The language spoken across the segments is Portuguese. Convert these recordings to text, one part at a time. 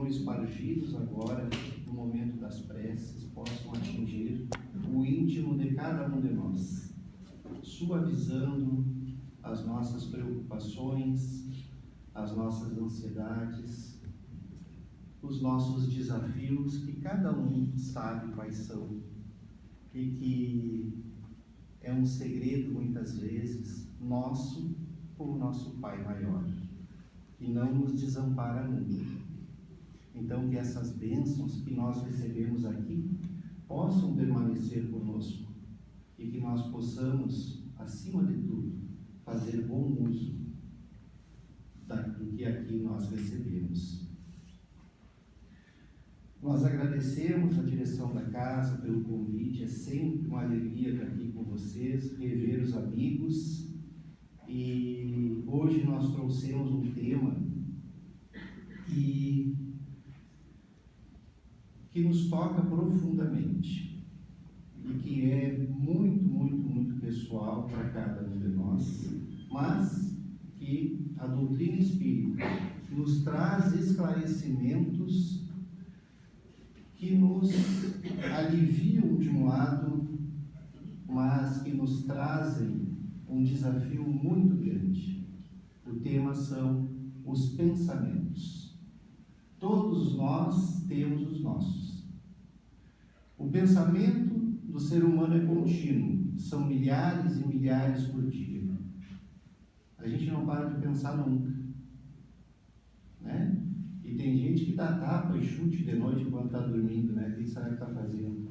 foram espargidos agora, no momento das preces, possam atingir o íntimo de cada um de nós, suavizando as nossas preocupações, as nossas ansiedades, os nossos desafios, que cada um sabe quais são, e que é um segredo, muitas vezes, nosso com o nosso Pai maior, que não nos desampara nunca. Então, que essas bênçãos que nós recebemos aqui possam permanecer conosco e que nós possamos, acima de tudo, fazer bom uso do que aqui nós recebemos. Nós agradecemos a direção da casa pelo convite, é sempre uma alegria estar aqui com vocês, rever os amigos, e hoje nós trouxemos um tema que nos toca profundamente e que é muito pessoal para cada um de nós, mas que a doutrina espírita nos traz esclarecimentos que nos aliviam de um lado, mas que nos trazem um desafio muito grande. O tema são os pensamentos. Todos nós temos os nossos. O pensamento do ser humano é contínuo, são milhares e milhares por dia. A gente não para de pensar nunca, né? E tem gente que dá tapa e chute de noite enquanto está dormindo, né? O que será que está fazendo?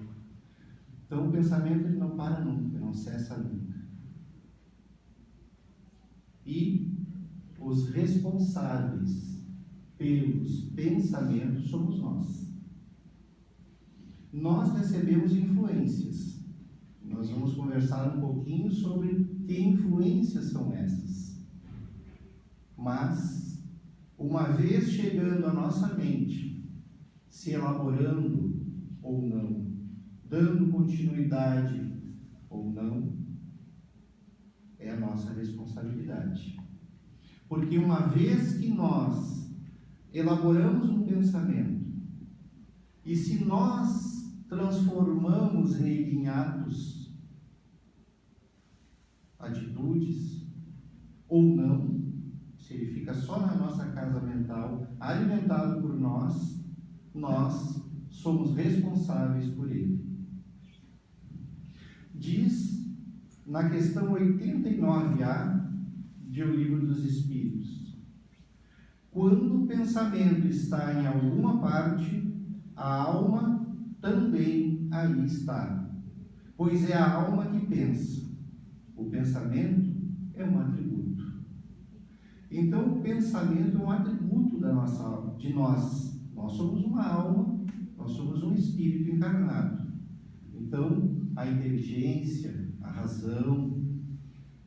Então o pensamento ele não para nunca, não cessa nunca. E os responsáveis pelos pensamentos somos nós. Nós recebemos influências. Nós vamos conversar um pouquinho sobre que influências são essas. Mas, uma vez chegando à nossa mente, se elaborando ou não, dando continuidade ou não, é a nossa responsabilidade. Porque uma vez que nós elaboramos um pensamento, e se nós transformamos ele em atos, atitudes, ou não, se ele fica só na nossa casa mental, alimentado por nós, nós somos responsáveis por ele. Diz na questão 89A do Livro dos Espíritos: quando o pensamento está em alguma parte, a alma também aí está, pois é a alma que pensa. O pensamento é um atributo. Então, o pensamento é um atributo da nossa alma, de nós. Nós somos uma alma, nós somos um espírito encarnado. Então, a inteligência, a razão,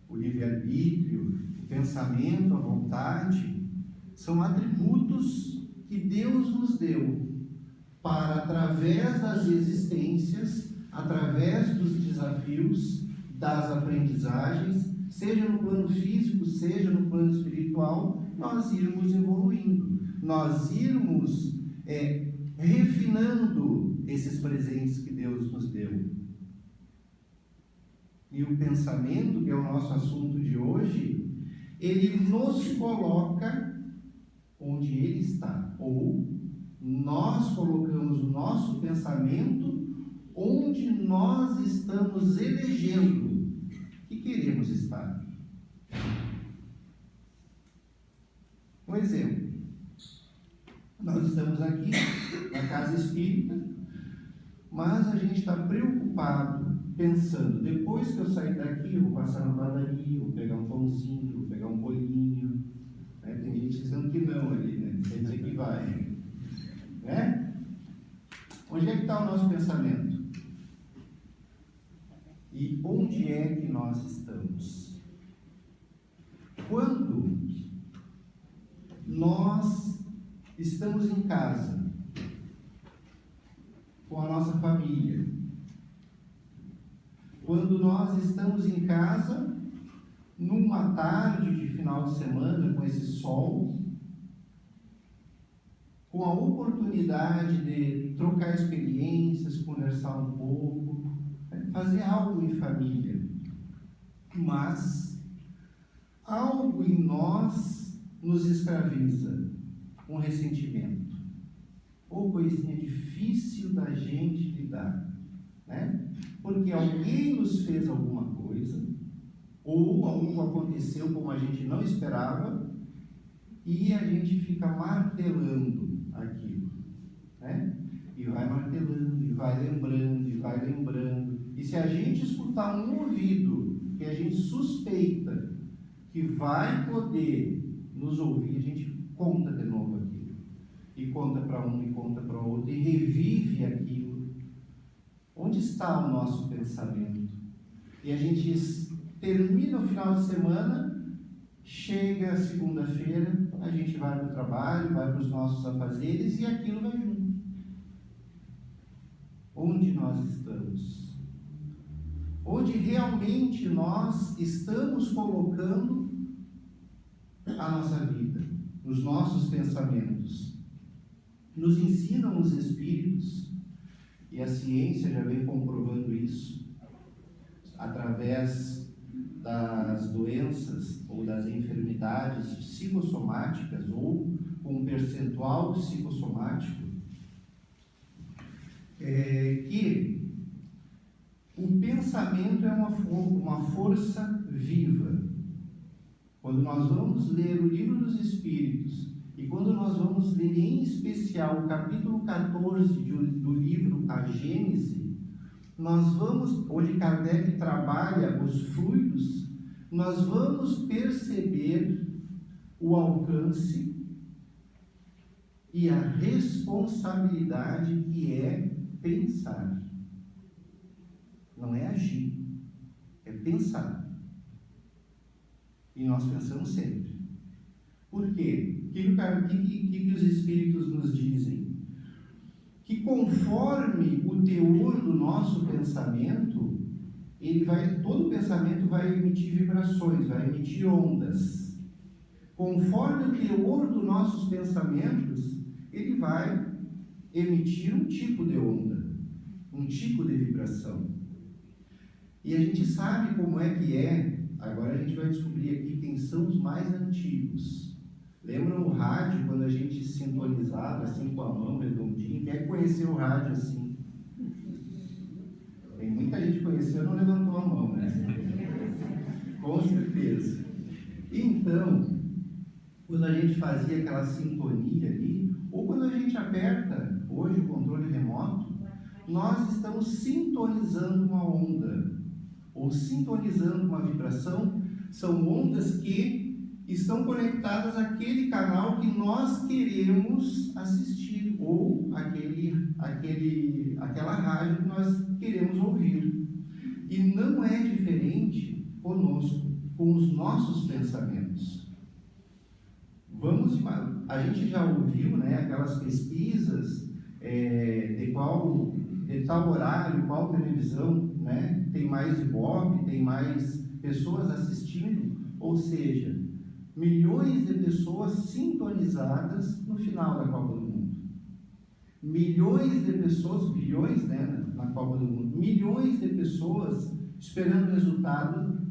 o livre-arbítrio, o pensamento, a vontade, são atributos que Deus nos deu para, através das existências, através dos desafios, das aprendizagens, seja no plano físico, seja no plano espiritual, nós irmos evoluindo, nós irmos refinando esses presentes que Deus nos deu. E o pensamento, que é o nosso assunto de hoje, ele nos coloca onde ele está, ou nós colocamos o nosso pensamento onde nós estamos elegendo que queremos estar. Um exemplo: nós estamos aqui na casa espírita, mas a gente está preocupado, pensando, depois que eu sair daqui, eu vou passar na padaria, vou pegar um pãozinho, vou pegar um bolinho, né? Tem gente dizendo que não ali, né? Quer dizer que vai, né? Onde é que está o nosso pensamento? E onde é que nós estamos? Quando nós estamos em casa, com a nossa família, quando nós estamos em casa, numa tarde de final de semana, com esse sol, com a oportunidade de trocar experiências, conversar um pouco, fazer algo em família. Mas algo em nós nos escraviza, um ressentimento, ou coisinha difícil da gente lidar, né? Porque alguém nos fez alguma coisa, ou algo aconteceu como a gente não esperava, e a gente fica martelando aquilo, né? E vai martelando, e vai lembrando, e vai lembrando. E se a gente escutar um ouvido que a gente suspeita que vai poder nos ouvir, a gente conta de novo aquilo. E conta para um, e conta para o outro, e revive aquilo. Onde está o nosso pensamento? E a gente termina o final de semana, chega a segunda-feira, a gente vai para o trabalho, vai para os nossos afazeres e aquilo vai junto. Onde nós estamos? Onde realmente nós estamos colocando a nossa vida, os nossos pensamentos? Nos ensinam os Espíritos, e a ciência já vem comprovando isso, através das doenças ou das enfermidades psicossomáticas ou com um percentual psicossomático, que o pensamento é uma força viva. Quando nós vamos ler o Livro dos Espíritos, e quando nós vamos ler em especial o capítulo 14 do livro A Gênese, nós vamos, onde Kardec trabalha os fluidos, nós vamos perceber o alcance e a responsabilidade que é pensar. Não é agir, é pensar. E nós pensamos sempre. Por quê? O que os Espíritos nos dizem? Que conforme o teor do nosso pensamento, todo pensamento vai emitir vibrações, vai emitir ondas. Conforme o teor dos nossos pensamentos, ele vai emitir um tipo de onda, um tipo de vibração. E a gente sabe como é que é. Agora a gente vai descobrir aqui quem são os mais antigos. Lembram o rádio, quando a gente sintonizava assim com a mão redondinha? Quem conheceu o rádio assim? Tem muita gente que conheceu e não levantou a mão, né? Com certeza. Então, quando a gente fazia aquela sintonia ali, ou quando a gente aperta hoje o controle remoto, nós estamos sintonizando uma onda, ou sintonizando uma vibração. São ondas que estão conectadas àquele canal que nós queremos assistir, ou aquela rádio que nós queremos ouvir. E não é diferente conosco, com os nossos pensamentos. A gente já ouviu, né, aquelas pesquisas de tal horário, qual televisão, né, tem mais ibope, tem mais pessoas assistindo, ou seja, milhões de pessoas sintonizadas no final da Copa do Mundo. Milhões de pessoas, bilhões, né, na Copa do Mundo, milhões de pessoas esperando o resultado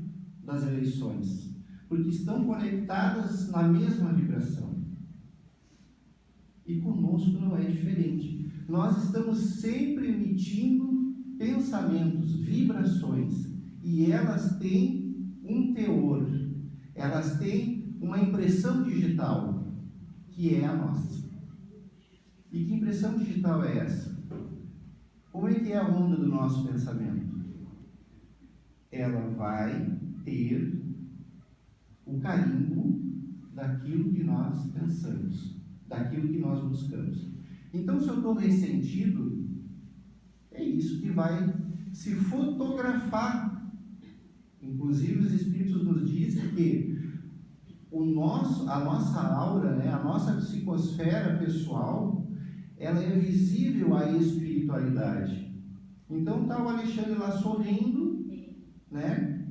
das eleições, porque estão conectadas na mesma vibração. E conosco não é diferente. Nós estamos sempre emitindo pensamentos, vibrações, e elas têm um teor, elas têm uma impressão digital, que é a nossa. E que impressão digital é essa? Como é que é a onda do nosso pensamento? Ela vai ter o carimbo daquilo que nós pensamos, daquilo que nós buscamos. Então, se eu estou ressentido, é isso que vai se fotografar. Inclusive, os Espíritos nos dizem que a nossa aura, né, a nossa psicosfera pessoal, ela é visível à espiritualidade. Então está o Alexandre lá sorrindo, né?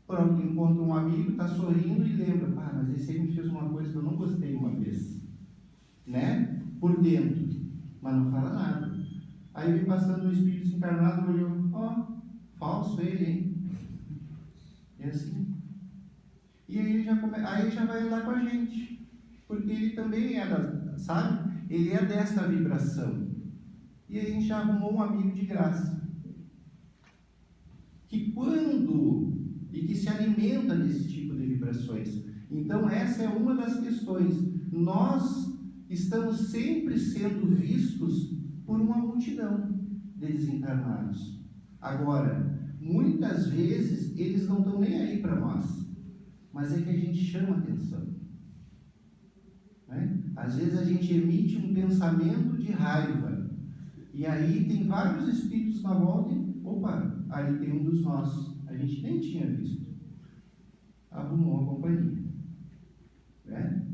Encontra um amigo, está sorrindo e lembra, mas esse aí me fez uma coisa que eu não gostei uma vez, né? por dentro, mas não fala nada. Aí vem passando o espírito desencarnado, olhou, falso ele, hein? É assim. E aí aí já vai andar com a gente, porque ele também sabe? Ele é desta vibração. E aí a gente já arrumou um amigo de graça, que que se alimenta desse tipo de vibrações. Então essa é uma das questões. Nós estamos sempre sendo vistos por uma multidão de desencarnados. Agora, muitas vezes eles não estão nem aí para nós, mas é que a gente chama atenção, né? Às vezes a gente emite um pensamento de raiva, e aí tem vários espíritos na volta e, opa, ali tem um dos nossos, a gente nem tinha visto, arrumou a companhia, né?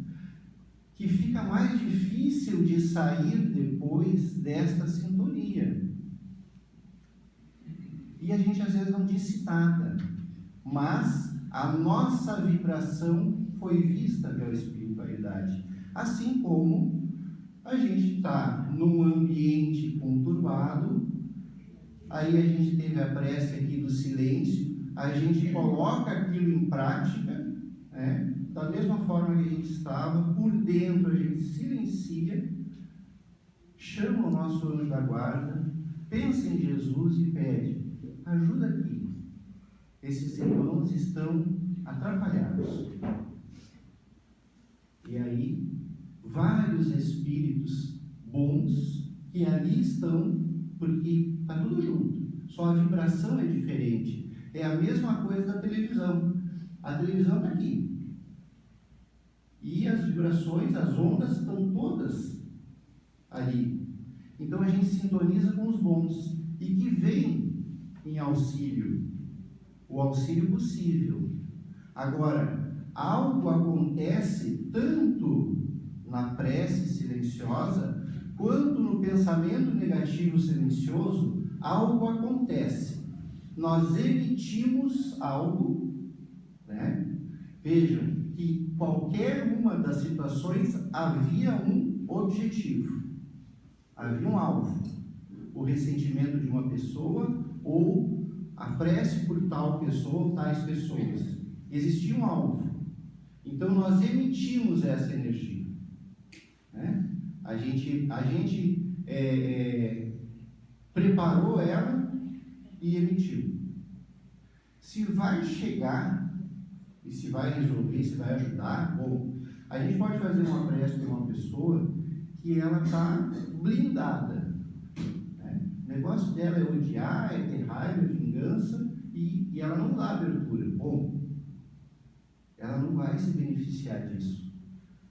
Que fica mais difícil de sair depois desta sintonia. E a gente às vezes não disse nada, mas a nossa vibração foi vista pela espiritualidade. Assim como a gente está num ambiente conturbado, aí a gente teve a prece aqui do silêncio, a gente coloca aquilo em prática, né? Da mesma forma que a gente estava, por dentro a gente silencia, chama o nosso anjo da guarda, pensa em Jesus e pede, ajuda aqui, esses irmãos estão atrapalhados. E aí, vários espíritos bons que ali estão, porque está tudo junto, só a vibração é diferente. É a mesma coisa da televisão. A televisão está aqui. E as vibrações, as ondas estão todas ali. Então a gente sintoniza com os bons e que vem em auxílio, o auxílio possível. Agora, algo acontece tanto na prece silenciosa quanto no pensamento negativo silencioso, algo acontece. Nós emitimos algo, né? Vejam que qualquer uma das situações havia um objetivo, havia um alvo, o ressentimento de uma pessoa ou a prece por tal pessoa ou tais pessoas. Existia um alvo. Então nós emitimos essa energia, né? A gente preparou ela e emitiu. Se vai chegar e se vai resolver, se vai ajudar, bom, a gente pode fazer uma prece para uma pessoa que ela está blindada, né? O negócio dela é odiar, é ter raiva, é vingança, e ela não dá abertura. Bom, ela não vai se beneficiar disso.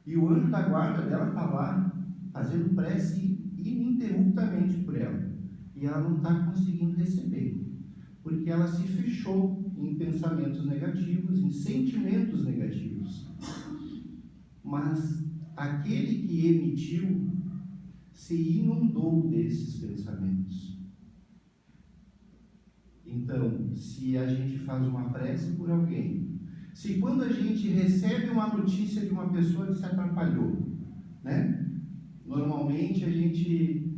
E o anjo da guarda dela está lá fazendo prece ininterruptamente por ela, e ela não está conseguindo receber, porque ela se fechou em pensamentos negativos, em sentimentos negativos. Mas aquele que emitiu se inundou desses pensamentos. Então, se a gente faz uma prece por alguém, se quando a gente recebe uma notícia de uma pessoa que se atrapalhou, né? Normalmente a gente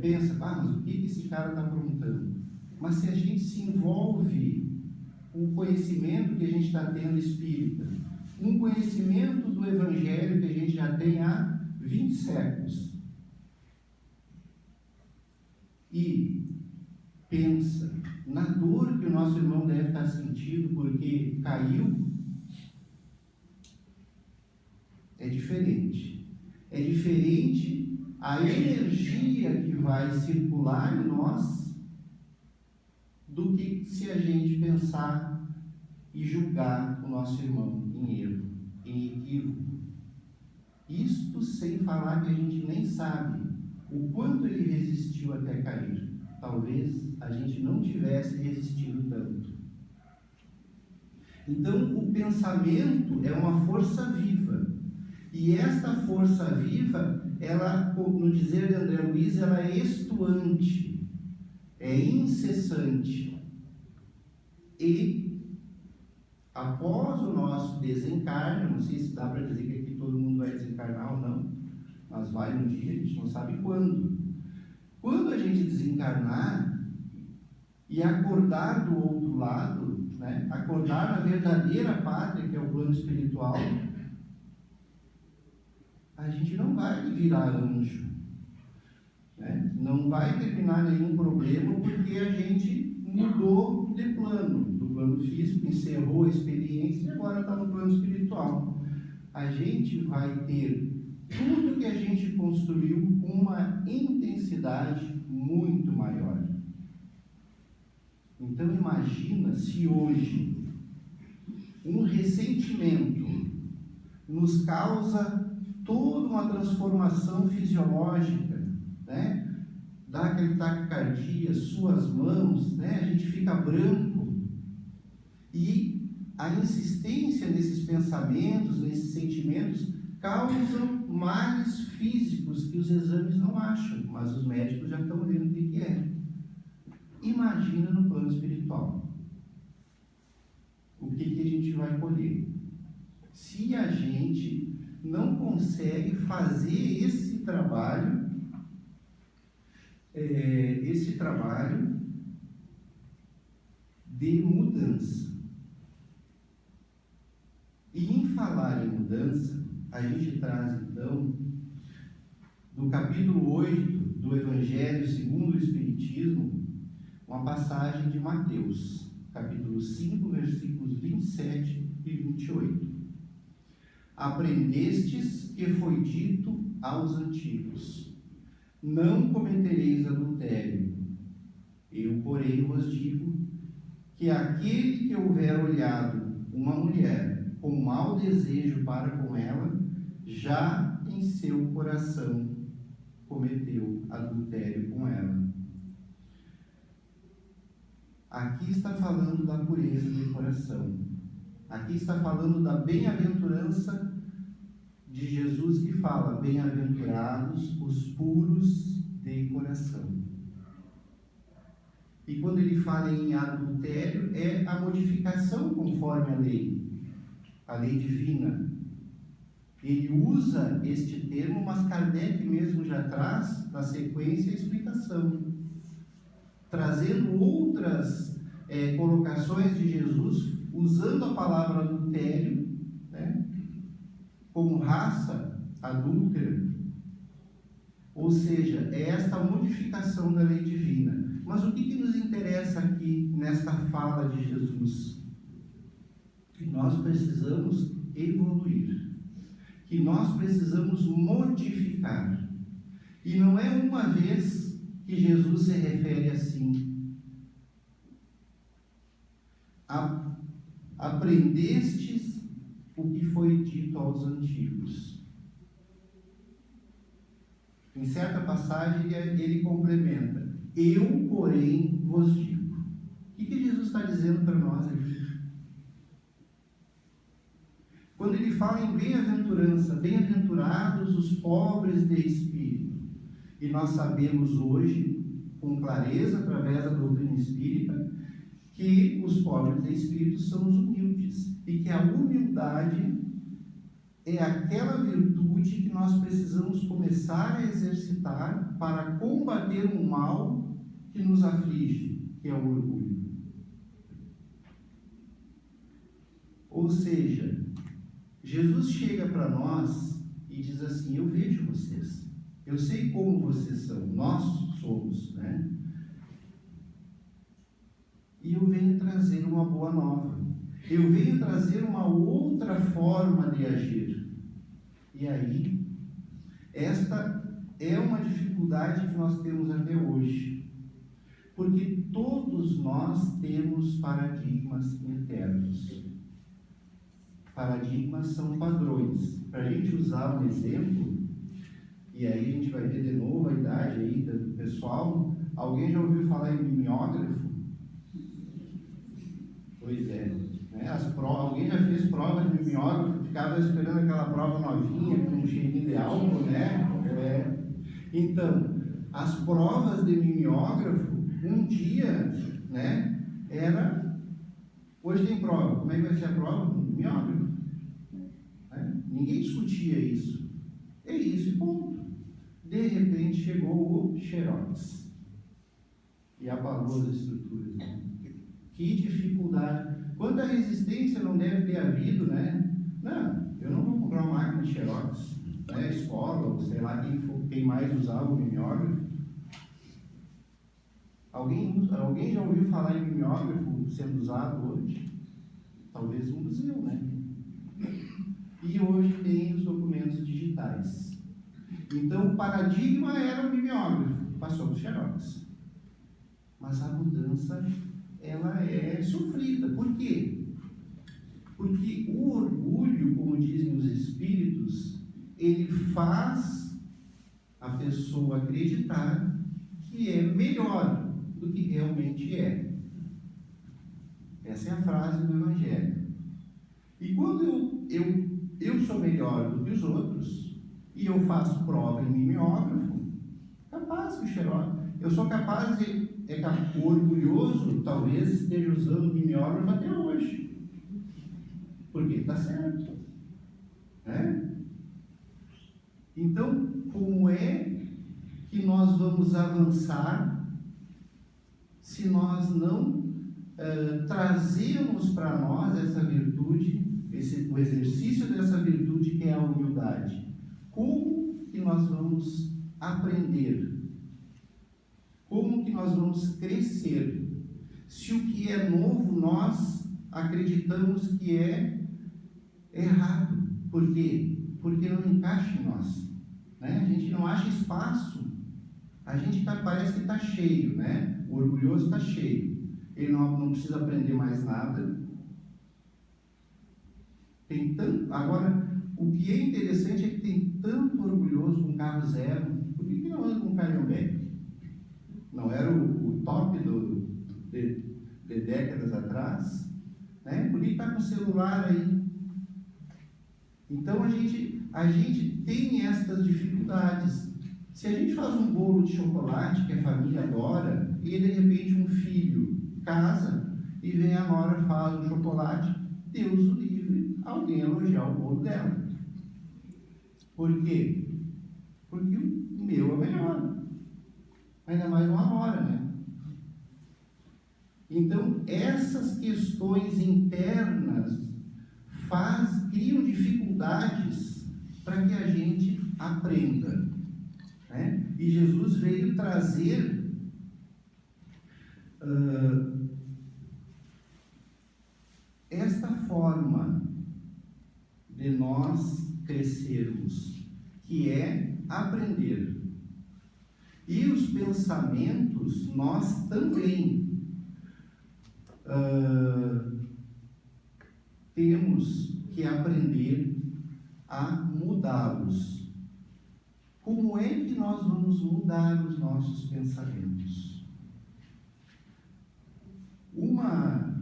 pensa, mas o que esse cara está aprontando? Mas se a gente se envolve com o conhecimento que a gente está tendo espírita, um conhecimento do Evangelho que a gente já tem há 20 séculos, e pensa na dor que o nosso irmão deve estar sentindo porque caiu, é diferente. É diferente a energia que vai circular em nós do que se a gente pensar e julgar o nosso irmão em erro, em equívoco. Isto sem falar que a gente nem sabe o quanto ele resistiu até cair. Talvez a gente não tivesse resistido tanto. Então, o pensamento é uma força viva. E esta força viva, ela, no dizer de André Luiz, ela é estuante, é incessante. E, após o nosso desencarne, não sei se dá para dizer que aqui todo mundo vai desencarnar ou não, mas vai um dia, a gente não sabe quando. Quando a gente desencarnar e acordar do outro lado, né, acordar na verdadeira pátria, que é o plano espiritual, a gente não vai virar anjo, né? Não vai terminar nenhum problema porque a gente mudou de plano, do plano físico, encerrou a experiência e agora está no plano espiritual. A gente vai ter tudo que a gente construiu com uma intensidade muito maior. Então imagina se hoje um ressentimento nos causa toda uma transformação fisiológica, né? Dá aquele taquicardia, suas mãos, né? A gente fica branco. E a insistência nesses pensamentos, nesses sentimentos, causam males físicos que os exames não acham, mas os médicos já estão vendo o que é. Imagina no plano espiritual. O que a gente vai colher? Se a gente não consegue fazer esse trabalho de mudança. E em falar em mudança, a gente traz então, do capítulo 8 do Evangelho segundo o Espiritismo, uma passagem de Mateus, capítulo 5, versículos 27 e 28. Aprendestes que foi dito aos antigos: não cometereis adultério. Eu, porém, vos digo que aquele que houver olhado uma mulher com mau desejo para com ela, já em seu coração cometeu adultério com ela. Aqui está falando da pureza do coração. Aqui está falando da bem-aventurança de Jesus, que fala: bem-aventurados os puros de coração. E quando ele fala em adultério, é a modificação conforme a lei divina. Ele usa este termo, mas Kardec mesmo já traz na sequência a explicação, trazendo outras colocações de Jesus, usando a palavra adultério, né, como raça adúltera. Ou seja, é esta modificação da lei divina. Mas o que nos interessa aqui nesta fala de Jesus? Que nós precisamos evoluir, que nós precisamos modificar. E não é uma vez que Jesus se refere assim: aprendestes o que foi dito aos antigos. Em certa passagem ele complementa: eu, porém, vos digo. O que Jesus está dizendo para nós aqui? Quando ele fala em bem-aventurança, bem-aventurados os pobres de espírito, e nós sabemos hoje, com clareza, através da doutrina espírita, que os pobres de espírito são os humildes, e que a humildade é aquela virtude que nós precisamos começar a exercitar para combater o mal que nos aflige, que é o orgulho. Ou seja, Jesus chega para nós e diz assim: eu vejo vocês, eu sei como vocês são, nós somos, né? E eu venho trazer uma boa nova, eu venho trazer uma outra forma de agir. E aí, esta é uma dificuldade que nós temos até hoje, porque todos nós temos paradigmas internos. Paradigmas são padrões. Para a gente usar um exemplo, e aí a gente vai ver de novo a idade aí do pessoal. Alguém já ouviu falar em mimeógrafo? Pois é. Né? Alguém já fez prova de mimeógrafo, ficava esperando aquela prova novinha, com um cheirinho de álcool, né? Então, as provas de mimeógrafo, um dia, né, era... Hoje tem prova. Como é que vai ser a prova? Mimeógrafo. Né? Ninguém discutia isso. É isso e ponto. De repente chegou o Xerox e abalou as estruturas, né? Que dificuldade! Quanta resistência não deve ter havido, né? Não, eu não vou comprar uma máquina de Xerox, né? Escola, ou sei lá quem mais usava o mimeógrafo. Alguém já ouviu falar em mimeógrafo sendo usado hoje? Talvez um museu, né? E hoje tem os documentos digitais. Então o paradigma era o mimeógrafo, passou para o Xerox. Mas a mudança, ela é sofrida. Por quê? Porque o orgulho, como dizem os espíritos, ele faz a pessoa acreditar que é melhor do que realmente é. Essa é a frase do Evangelho. E quando eu sou melhor do que os outros, e eu faço prova em mimeógrafo, capaz que o Xerox, eu sou capaz de, orgulhoso, talvez esteja usando mimeógrafo até hoje. Porque está certo. Né? Então, como é que nós vamos avançar se nós não trazemos para nós essa virtude, o exercício dessa virtude que é a humildade? Como que nós vamos aprender? Como que nós vamos crescer? Se o que é novo nós acreditamos que é errado. Por quê? Porque não encaixa em nós. Né? A gente não acha espaço. A gente parece que está cheio, né? O orgulhoso está cheio. Ele não precisa aprender mais nada. Agora, o que é interessante é que tem tanto orgulhoso com carro zero. Por que não anda com Caminhonback? Não era o top de décadas atrás? Né? Por que está com o celular aí? Então a gente tem estas dificuldades. Se a gente faz um bolo de chocolate que a família adora, e de repente um filho casa e vem a nora faz um chocolate, Deus o livre, alguém elogiar o bolo dela. Por quê? Porque o meu é melhor. Ainda mais uma nora, né? Então, essas questões internas criam dificuldades para que a gente aprenda. Né? E Jesus veio trazer esta forma de nós crescermos, que é aprender. E os pensamentos, nós também temos que aprender a mudá-los. Como é que nós vamos mudar os nossos pensamentos? Uma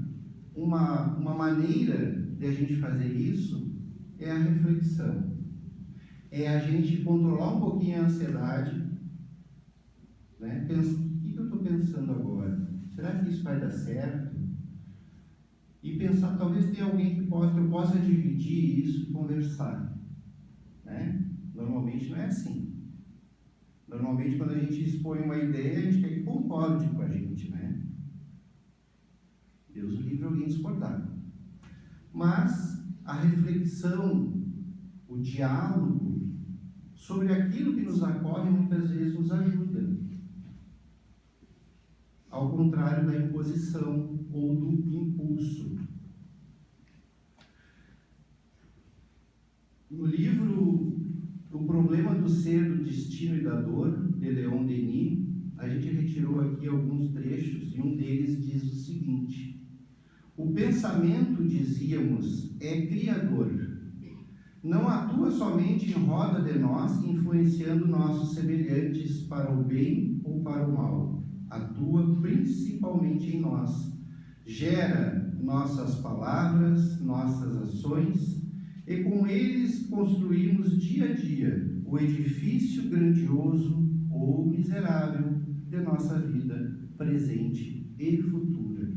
maneira de a gente fazer isso é a reflexão. É a gente controlar um pouquinho a ansiedade, né? O que eu estou pensando agora? Será que isso vai dar certo? E pensar, talvez tenha alguém que eu possa dividir isso e conversar. Né? Normalmente não é assim. Normalmente, quando a gente expõe uma ideia, a gente quer que concorde com a gente, né? Deus o livre alguém discordar. Mas a reflexão, o diálogo sobre aquilo que nos ocorre, muitas vezes nos ajuda. Ao contrário da imposição ou do impulso. No livro O Problema do Ser, do Destino e da Dor, de Leon Denis, a gente retirou aqui alguns trechos e um deles diz o seguinte: o pensamento, dizíamos, é criador. Não atua somente em roda de nós, influenciando nossos semelhantes para o bem ou para o mal. Atua principalmente em nós. Gera nossas palavras, nossas ações, e com eles construímos dia a dia o edifício grandioso ou miserável de nossa vida presente e futura.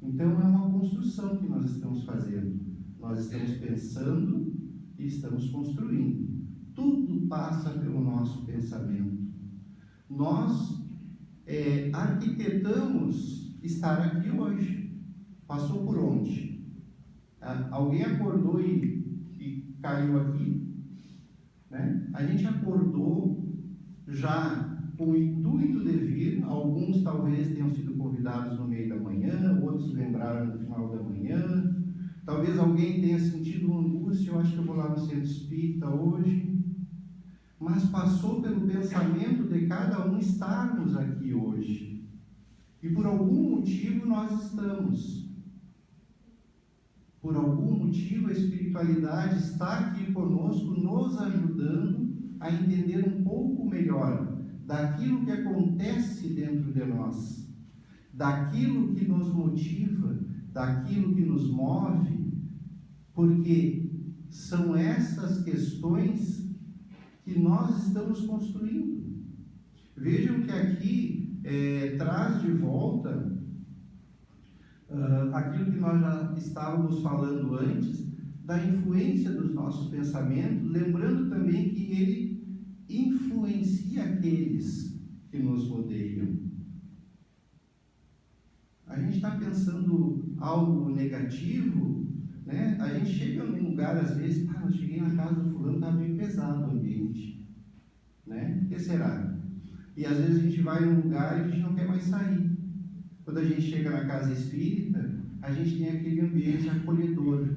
Então é uma construção que nós estamos fazendo. Nós estamos pensando e estamos construindo. Tudo tudo passa pelo nosso pensamento. Nós arquitetamos estar aqui hoje. Passou por onde? Alguém acordou e caiu aqui? Né? A gente acordou já com o intuito de vir. Alguns talvez tenham sido convidados no meio da manhã, outros lembraram no final da manhã. Talvez alguém tenha sentido uma angústia, eu acho que eu vou lá no centro espírita hoje. Mas passou pelo pensamento de cada um estarmos aqui hoje. E por algum motivo nós estamos. Por algum motivo a espiritualidade está aqui conosco, nos ajudando a entender um pouco melhor daquilo que acontece dentro de nós, daquilo que nos motiva, daquilo que nos move, porque são essas questões que nós estamos construindo. Vejam que aqui traz de volta aquilo que nós já estávamos falando antes, da influência dos nossos pensamentos, lembrando também que ele influencia aqueles que nos rodeiam. A gente está pensando algo negativo, né? A gente chega num lugar, às vezes, eu cheguei na casa do fulano, está meio pesado o ambiente, né? O que será? E às vezes a gente vai num lugar e a gente não quer mais sair. Quando a gente chega na casa espírita, a gente tem aquele ambiente acolhedor.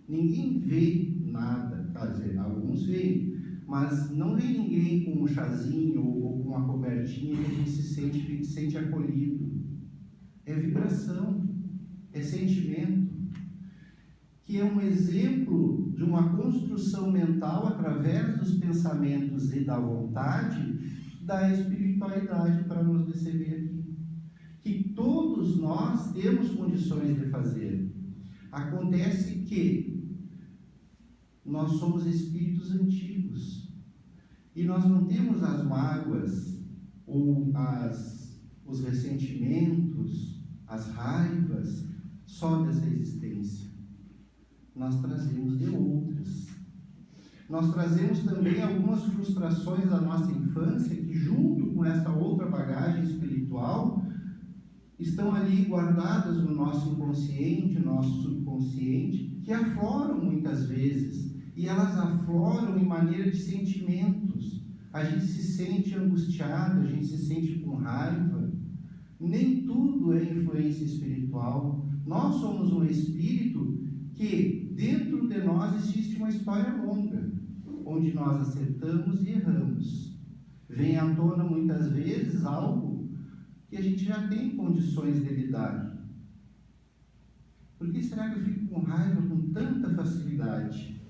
Ninguém vê nada, quer dizer, alguns veem, mas não vê ninguém com um chazinho ou com uma cobertinha que a gente se sente acolhido. É vibração, é sentimento, que é um exemplo de uma construção mental através dos pensamentos e da vontade da espiritualidade para nos receber aqui. Que todos nós temos condições de fazer. Acontece que nós somos espíritos antigos e nós não temos as mágoas ou os ressentimentos, as raivas só dessa existência. Nós trazemos de outras. Nós trazemos também algumas frustrações da nossa infância que, junto com essa outra bagagem espiritual, estão ali guardadas no nosso inconsciente, no nosso subconsciente, que afloram muitas vezes, e elas afloram em maneira de sentimentos. A gente se sente angustiado, a gente se sente com raiva. Nem tudo é influência espiritual. Nós somos um espírito que, dentro de nós, existe uma história longa, onde nós acertamos e erramos. Vem à tona muitas vezes algo que a gente já tem condições de lidar. Por que será que eu fico com raiva com tanta facilidade?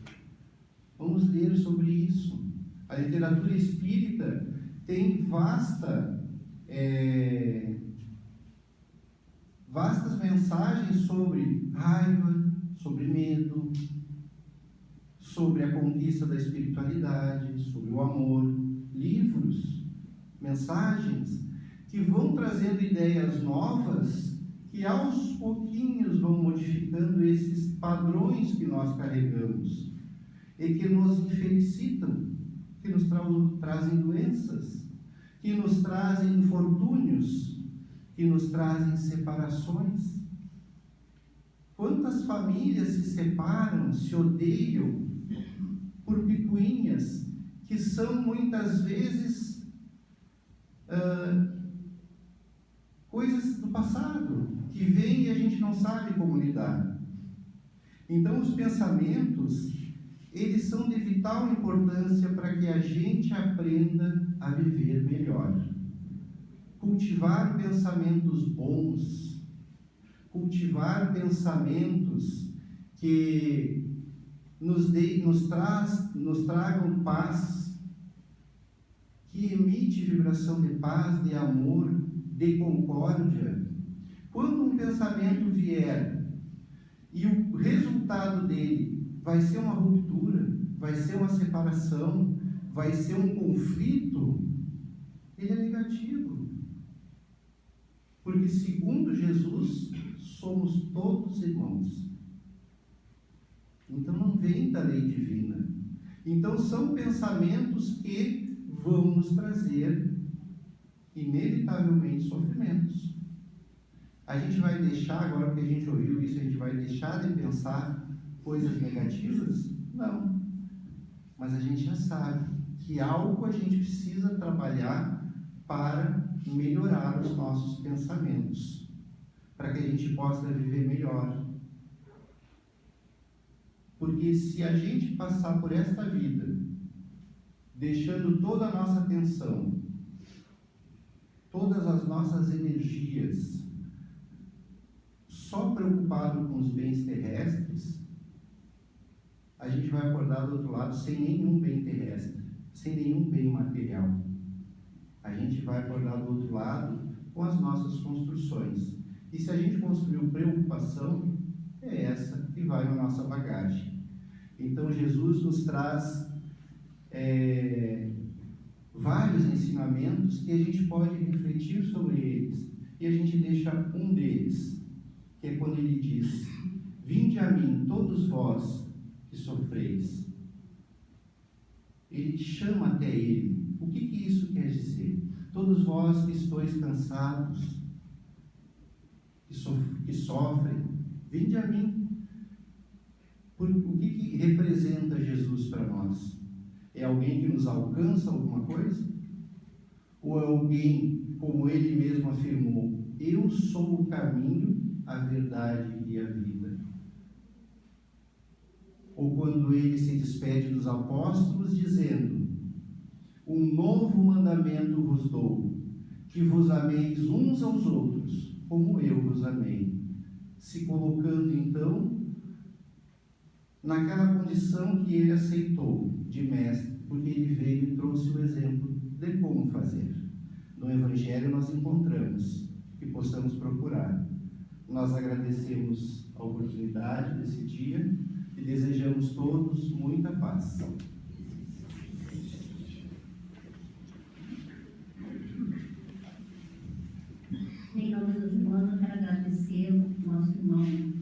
Vamos ler sobre isso. A literatura espírita tem vastas mensagens sobre raiva, sobre medo, sobre a conquista da espiritualidade, sobre o amor. Livros, mensagens que vão trazendo ideias novas, que aos pouquinhos vão modificando esses padrões que nós carregamos e que nos infelicitam, que nos trazem doenças, que nos trazem infortúnios, que nos trazem separações. Quantas famílias se separam, se odeiam por picuinhas que são muitas vezes coisas do passado, que vêm e a gente não sabe como lidar. Então, os pensamentos, eles são de vital importância para que a gente aprenda a viver melhor. Cultivar pensamentos bons, cultivar pensamentos que nos tragam paz, que emite vibração de paz, de amor, de concórdia. Quando um pensamento vier e o resultado dele vai ser uma ruptura, vai ser uma separação, vai ser um conflito, ele é negativo. Porque, segundo Jesus, somos todos irmãos. Então não vem da lei divina, Então, são pensamentos que vão nos trazer, inevitavelmente, sofrimentos. A gente vai deixar, agora que a gente ouviu isso, a gente vai deixar de pensar coisas negativas? Não. Mas a gente já sabe que algo a gente precisa trabalhar para melhorar os nossos pensamentos, para que a gente possa viver melhor. Porque se a gente passar por esta vida, deixando toda a nossa atenção, todas as nossas energias, só preocupado com os bens terrestres, a gente vai acordar do outro lado sem nenhum bem terrestre, sem nenhum bem material. A gente vai acordar do outro lado com as nossas construções. E se a gente construiu preocupação, é essa que vai na nossa bagagem. Então Jesus nos traz vários ensinamentos que a gente pode refletir sobre eles. E a gente deixa um deles, que é quando ele diz: vinde a mim, todos vós que sofreis. Ele chama até ele. O que isso quer dizer? Todos vós que estáis cansados, que sofrem, vinde a mim. O que representa Jesus para nós? É alguém que nos alcança alguma coisa? Ou é alguém, como ele mesmo afirmou, eu sou o caminho, a verdade e a vida? Ou quando ele se despede dos apóstolos dizendo: um novo mandamento vos dou, que vos ameis uns aos outros, como eu vos amei. Se colocando então naquela condição que ele aceitou de mestre, porque ele veio e trouxe o exemplo de como fazer. No Evangelho nós encontramos, que possamos procurar. Nós agradecemos a oportunidade desse dia e desejamos todos muita paz. Em nome dos irmãos, eu quero agradecer o nosso irmão